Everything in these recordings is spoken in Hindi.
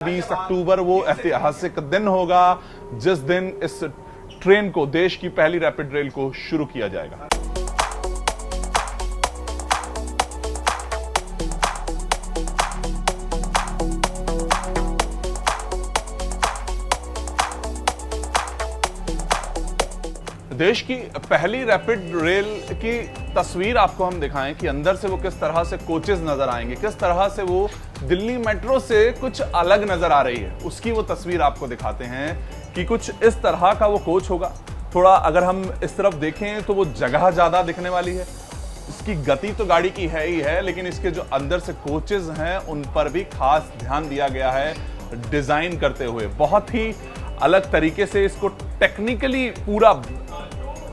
20 अक्टूबर वो ऐतिहासिक दिन होगा जिस दिन इस ट्रेन को, देश की पहली रैपिड रेल को शुरू किया जाएगा। देश की पहली रैपिड रेल की तस्वीर आपको हम दिखाएं कि अंदर से वो किस तरह से कोचेस नजर आएंगे, किस तरह से वो दिल्ली मेट्रो से कुछ अलग नजर आ रही है, उसकी वो तस्वीर आपको दिखाते हैं कि कुछ इस तरह का वो कोच होगा। थोड़ा अगर हम इस तरफ देखें तो वो जगह ज्यादा दिखने वाली है। इसकी गति तो गाड़ी की है ही है, लेकिन इसके जो अंदर से कोचेस हैं उन पर भी खास ध्यान दिया गया है डिजाइन करते हुए। बहुत ही अलग तरीके से इसको टेक्निकली पूरा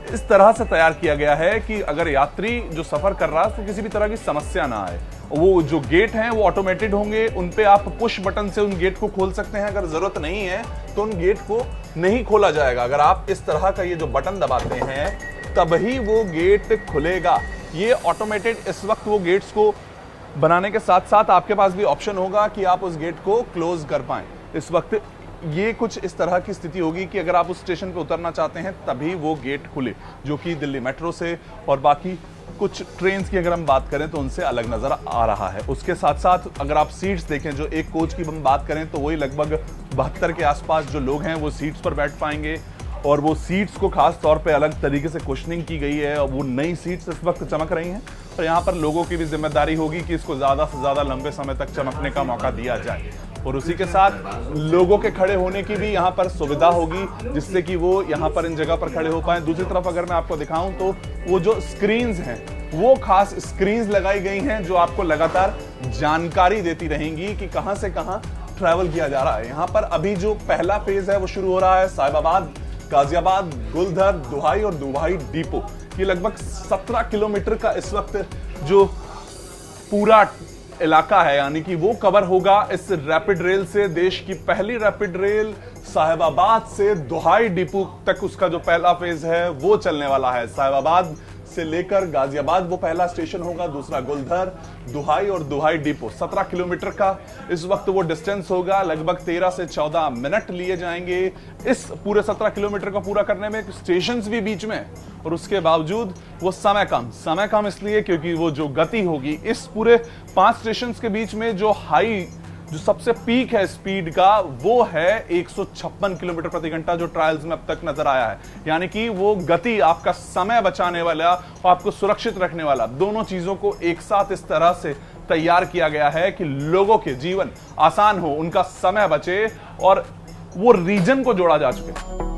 इस तरह से तैयार किया गया है कि अगर यात्री जो सफर कर रहा है तो किसी भी तरह की समस्या ना आए। वो जो गेट हैं वो ऑटोमेटेड होंगे, उन पे आप पुश बटन से उन गेट को खोल सकते हैं। अगर जरूरत नहीं है तो उन गेट को नहीं खोला जाएगा। अगर आप इस तरह का ये जो बटन दबाते हैं तभी वो गेट खुलेगा। ये ऑटोमेटेड, इस वक्त वो गेट्स को बनाने के साथ साथ आपके पास भी ऑप्शन होगा कि आप उस गेट को क्लोज कर पाएं। इस वक्त ये कुछ इस तरह की स्थिति होगी कि अगर आप उस स्टेशन पे उतरना चाहते हैं तभी वो गेट खुले, जो कि दिल्ली मेट्रो से और बाकी कुछ ट्रेन्स की अगर हम बात करें तो उनसे अलग नजर आ रहा है। उसके साथ साथ अगर आप सीट्स देखें, जो एक कोच की हम बात करें तो वही लगभग 72 के आसपास जो लोग हैं वो सीट्स पर बैठ पाएंगे। और वो सीट्स को खास तौर पे अलग तरीके से कुशनिंग की गई है और वो नई सीट्स इस वक्त चमक रही हैं। और यहाँ पर लोगों की भी जिम्मेदारी होगी कि इसको ज़्यादा से ज़्यादा लंबे समय तक चमकने का मौका दिया जाए। और उसी के साथ लोगों के खड़े होने की भी यहाँ पर सुविधा होगी, जिससे कि वो यहाँ पर इन जगह पर खड़े हो पाएं। दूसरी तरफ अगर मैं आपको दिखाऊं तो वो जो स्क्रीन्स हैं वो खास स्क्रीन्स लगाई गई हैं जो आपको लगातार जानकारी देती रहेंगी कि कहाँ से कहाँ ट्रैवल किया जा रहा है। यहाँ पर अभी जो पहला फेज है वो शुरू हो रहा है साहिबाबाद, गाजियाबाद, गुलधर, दुहाई और दुहाई डिपो। ये लगभग 17 किलोमीटर का इस वक्त जो पूरा इलाका है, यानी कि वो कवर होगा इस रैपिड रेल से। देश की पहली रैपिड रेल साहिबाबाद से दुहाई डिपो तक उसका जो पहला फेज है वो चलने वाला है। साहिबाबाद से लेकर गाजियाबाद वो पहला स्टेशन होगा, दूसरा गुलधर, दुहाई और दुहाई डिपो। 17 किलोमीटर का इस वक्त वो डिस्टेंस होगा। लगभग 13 से 14 मिनट लिए जाएंगे इस पूरे 17 किलोमीटर को पूरा करने में। स्टेशंस भी बीच में, और उसके बावजूद वो समय कम इसलिए क्योंकि वो जो गति होगी इस पूरे 5 स्टेशंस के बीच में, जो सबसे पीक है स्पीड का वो है 156 किलोमीटर प्रति घंटा, जो ट्रायल्स में अब तक नजर आया है। यानी कि वो गति आपका समय बचाने वाला और आपको सुरक्षित रखने वाला, दोनों चीजों को एक साथ इस तरह से तैयार किया गया है कि लोगों के जीवन आसान हो, उनका समय बचे और वो रीजन को जोड़ा जा चुके।